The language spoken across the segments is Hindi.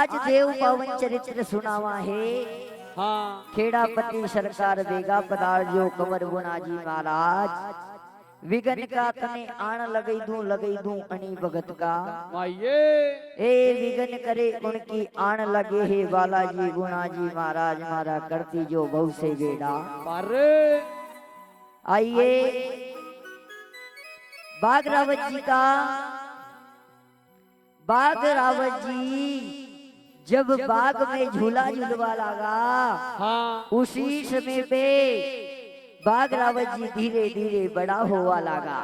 आज देव पावन चरित्र सुनावा है। हाँ खेड़ापति सरकार बेगा पदार जो कंवर बुनाजी महाराज विगन का तने आण लगई दूं अणी भगत का माये ए विगन करे उनकी आण लगे है बालाजी गुणाजी महाराज मारा करती जो बहु से बेड़ा पर आइए बाग रावत जी का बाग रावत जी जब बाग में झूला झूलवा लगा हाँ उसी समय पे बाग रावत जी धीरे धीरे बड़ा हुआ लगा।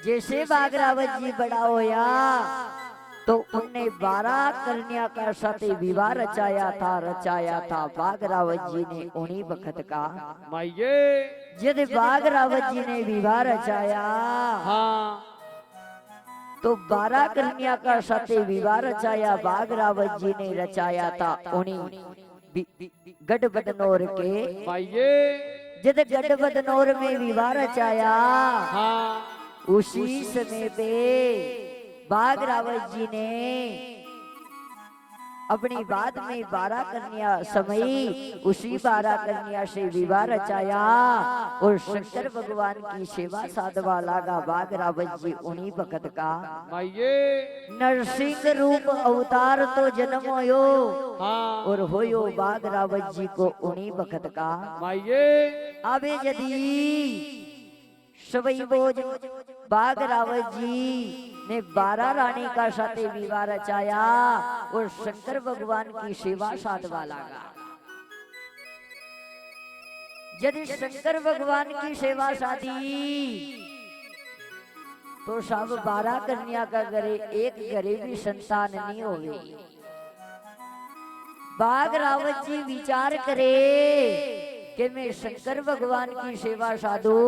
जैसे बाग रावत जी बड़ा होया तो उनने 12 कन्या का साथ विवाह रचाया था बाग रावत जी ने उन्हीं वक्त का माये जब बाग रावत जी ने विवाह रचाया हाँ तो 12 कन्या का साथ विवाह रचाया बाग रावत जी ने रचाया था उन्हीं गढ़बदनौर के माये जब गढ़बदनौर में विवाह रचाया हाँ उसी समय पे बाग रावत जी ने अपनी बाद में 12 कन्या समय उसी 12 कन्या से विवाह रचाया और शंकर भगवान की सेवा साधवा लागा बाग रावत जी उन्हीं भगत का माये नरसिंह रूप अवतार तो जन्म होयो हाँ और होयो बाग रावत जी को उन्हीं भगत का माये अबे यदि सबई बोझ बाग रावत जी ने 12 रानी का साथे विवाह रचाया और शंकर भगवान की सेवा साधवा लगा। यदि शंकर भगवान की सेवा साधी तो सब 12 कन्या का घरे एक घरे भी संतान नहीं होगी। बाग रावत जी विचार करे कि मैं शंकर भगवान की सेवा साधू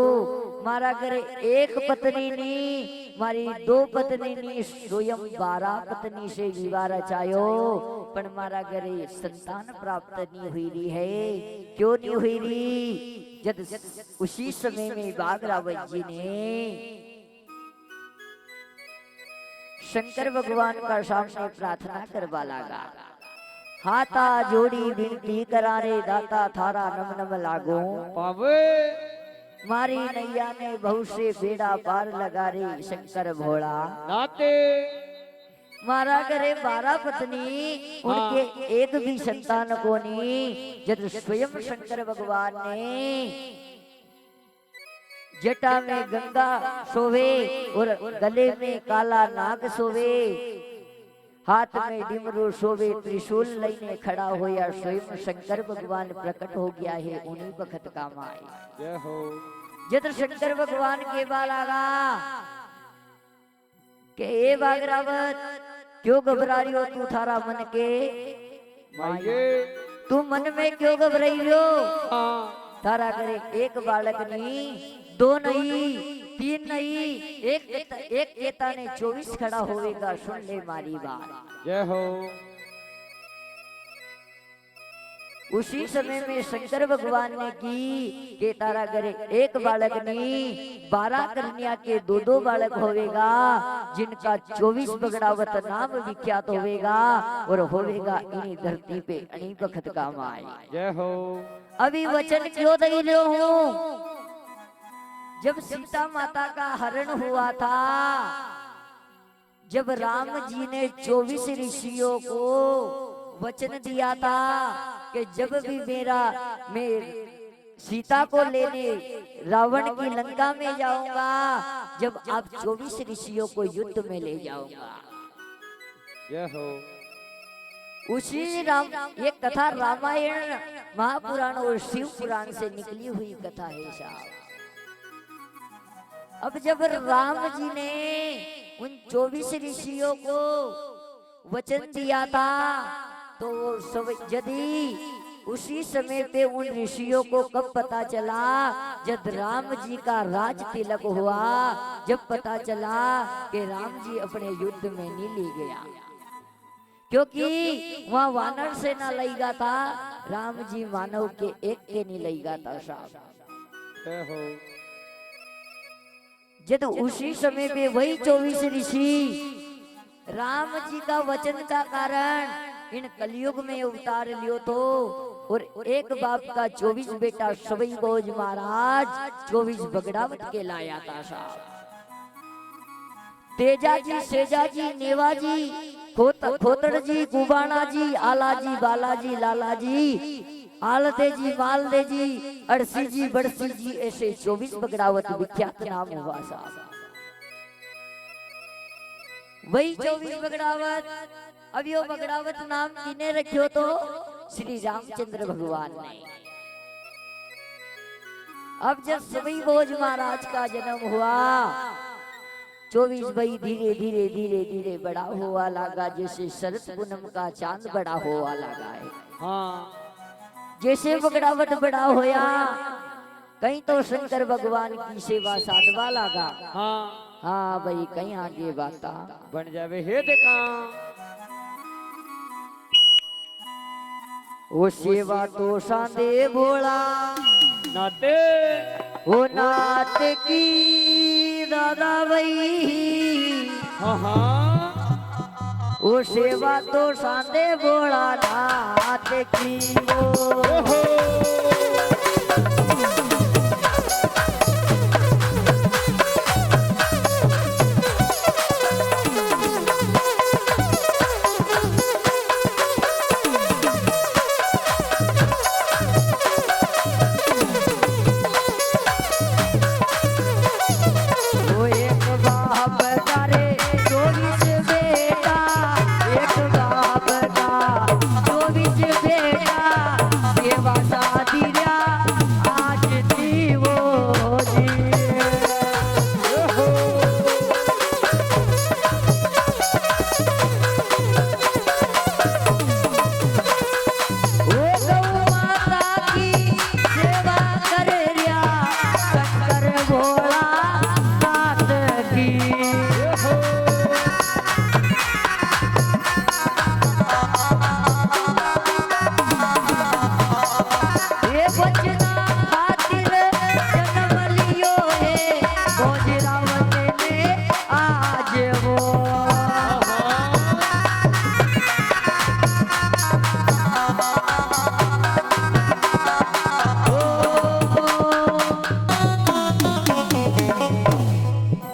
मारा करे एक पत्नी नी मारी 2 पत्नी नी स्वयं 12 पत्नी से विवाह रचायो पर मारा करे संतान प्राप्त नहीं हुई रही है। क्यों नहीं हुई रही? जब उसी समय में बाग रावत जी ने शंकर भगवान का सामने प्रार्थना करवा लगा। हाथा जोड़ी विनती करारे दाता थारा नम नम लागो पावे मारी नैया ने बहु से बेड़ा पार लगा रे शंकर भोला नाते मारा करे 12 पत्नी उनके एक भी संतान को नहीं। जब स्वयं शंकर भगवान ने जटा में गंगा सोवे और गले में काला नाग सोवे हाथ में डिमरू सोवे त्रिशूल लईने खड़ा होया स्वयं शंकर भगवान प्रकट हो गया है उन्हीं वक्त का माई। जय हो जब शंकर भगवान के बालागा के ए बागरावत क्यों घबरा रही हो तू थारा मन के माये तू मन में क्यों घबराई हो? हाँ थारा करे एक बालक नहीं 2 नहीं 3 नहीं एक केता ने 24 खड़ा होएगा सुन ले मारी बात। जय हो उसी समय में शंकर भगवान ने की के तारा करे एक बालक नहीं 12 कन्या के 2 बालक होवेगा जिनका 24 बगड़ावत नाम विख्यात होवेगा और होवेगा इन्हीं धरती पे अणी बखत का माई। जय हो अभी वचन क्यों दे लो हूँ? जब सीता माता का हरण हुआ था जब राम जी ने 24 ऋषियों को वचन दिया था कि जब भी मैं सीता को लेने रावण की लंका में जाऊंगा जब आप 24 ऋषियों को युद्ध में ले जाऊंगा। जय हो उसी राम ये कथा रामायण महापुराण और शिव पुराण से निकली हुई कथा है साहब। अब जब राम जी ने उन 24 ऋषियों को वचन दिया था तो वो सब यदि उसी समय पे उन ऋषियों को कब पता चला जब राम जी का राज तिलक हुआ जब पता चला कि राम जी अपने युद्ध में नहीं ले गया क्योंकि वहाँ वानर सेना लगेगा था राम जी मानव के एक के नहीं लगेगा था साहब। जय हो जब उसी समय पे वही 24 ऋषि राम जी का वचन का कारण इन कलयुग में अवतार लियो तो और एक बाप का 24 बेटा सवई भोज महाराज 24 बगड़ावत के लाया था साहब। तेजा जी, सेजा जी, नेवा जी, खोतड़ जी, कुबाना जी, आला जी, बाला जी, लाला जी, आलते जी, मालदे जी, अड़सी जी, बड़सी जी, ऐसे 24 बगड़ावत विख्यात नाम हुआ साहब। वही 24 बगड़ावत, अब यो बगड़ावत नाम किने रखियो तो श्री रामचंद्र भगवान ने। अब जब सवई भोज महाराज का जन्म हुआ 24 भाई धीरे धीरे धीरे धीरे बड़ा हुआ लगा, जैसे शरद पूनम का चांद बड़ा हुआ लगा है। हाँ जैसे बगड़ावट बड़ा होया कहीं तो शंकर भगवान की सेवा साधवा लगा। हाँ हाँ भाई कहीं आगे बाता बन जावे हे देखा। वो सेवा तो सांदे बोला नाते वो नात की दादा भाई। हाँ हाँ वो सेवा तो सांदे बोला नात की वो।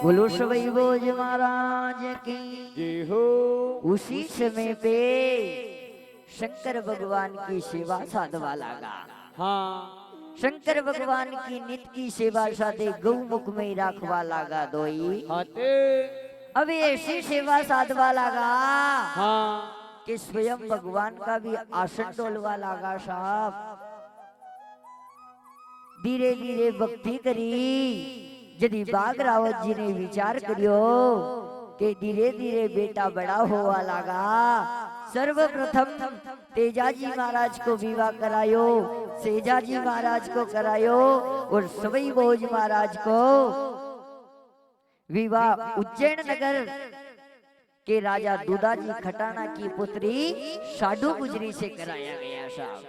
बोलो सवई भोज महाराज की जय हो। उसी समय पे शंकर भगवान की सेवा साधवा लगा। हाँ शंकर भगवान की नित्य की सेवा साधे गौमुख में राखवा लगा दोई। हाते अब ऐसी सेवा साधवा लगा हाँ कि स्वयं भगवान का भी आसन डोलवा लगा साहब। धीरे धीरे भक्ति करी। यदि बाघ रावत जी ने विचार करियो कि धीरे धीरे बेटा बड़ा हुआ लगा, सर्वप्रथम तेजाजी महाराज को विवाह करायो, सेजाजी महाराज को करायो और सवई भोज महाराज को विवाह उज्जैन नगर के राजा दूधाजी खटाना की पुत्री साधु गुजरी से कराया गया साहब।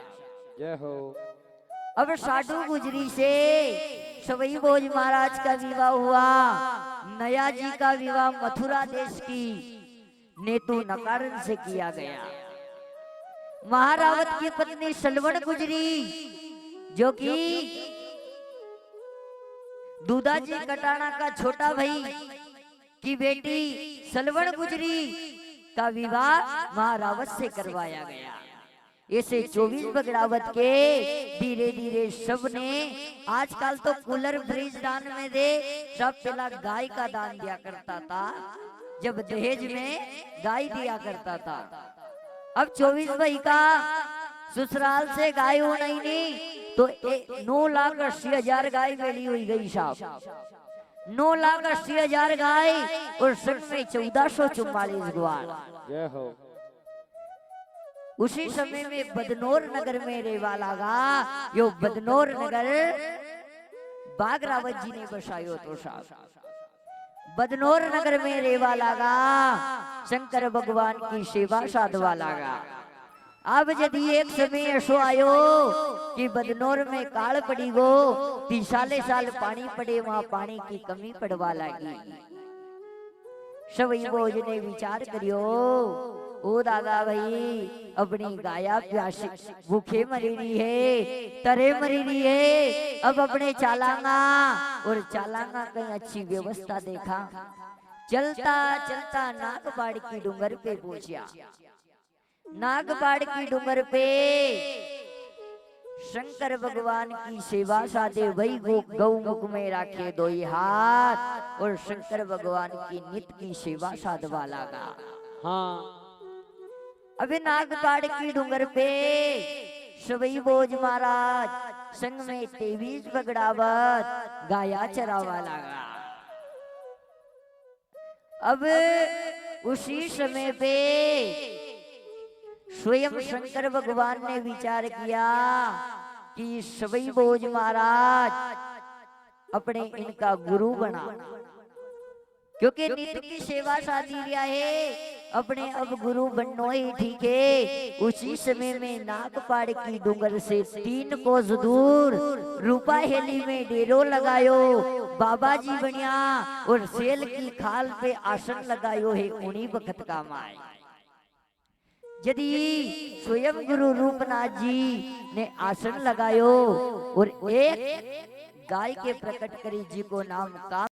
जय हो। अब साधु गुजरी से सवई भोज महाराज का विवाह हुआ। नया जी का विवाह मथुरा देश की नेतु नकारन से किया गया। महारावत की पत्नी सलवण गुजरी जो कि दूधाजी कटाना का छोटा भाई की बेटी सलवण गुजरी का विवाह महारावत से करवाया गया। ऐसे 24 बगड़ावत के धीरे धीरे सब ने आजकल तो कूलर फ्रिज दान में दे, सब पहला गाय का दान दिया करता था, जब दहेज में गाय दिया करता था। अब 24 भाई का ससुराल से गाय हो नहीं तो 9,80,000 गाय बेली हुई गई साहब। 9,80,000 गाय और 1444 ग्वाल। जय हो। उसी समय में बदनौर नगर में रेवा लगा। यो बदनौर नगर बाघ रावत जी ने बसायो तो साहब। बदनौर नगर में रेवा लगा, शंकर भगवान की सेवा साधवा लगा। अब यदि एक समय ऐसो आयो कि बदनौर में काल पड़ी गो, 30 साल पानी पड़े, वहां पानी की कमी पड़वा लगी। सवई बोझ ने विचार करियो ओ दादा भाई अपनी गाया प्यासी भूखे मरी रही है, तरे मरी रही है, अब अपने चालांगा और चालांगा कहीं अच्छी व्यवस्था देखा। चलता चलता नागपाड़ की डूंगर पे पहुंचा। नागपाड़ की डूंगर पे शंकर भगवान की सेवा साधे वही गौमुख में राखे दो हाथ और शंकर भगवान की नित्य की सेवा साधवा लगा। हाँ अबे नागपाड़ की डूंगर पे सवई बोझ महाराज संग में 23 बगड़ावत गाया चरावा लगा। अब उसी समय पे स्वयं शंकर भगवान ने विचार किया कि सवई बोझ महाराज अपने इनका गुरु बना, क्योंकि नित्य की सेवा साधी लिया है, अपने अब गुरु बननो ही ठीक है। उसी समय में नागपाड़ की डूंगर से 3 कोस दूर रूपा हेली में डेरो लगायो, बाबा जी बनिया और सेल की खाल पे आसन लगायो है। उन्हीं वक्त का माय यदि स्वयं गुरु रूपनाथ जी ने आसन लगायो और एक गाय के प्रकट करी जी को नाम काम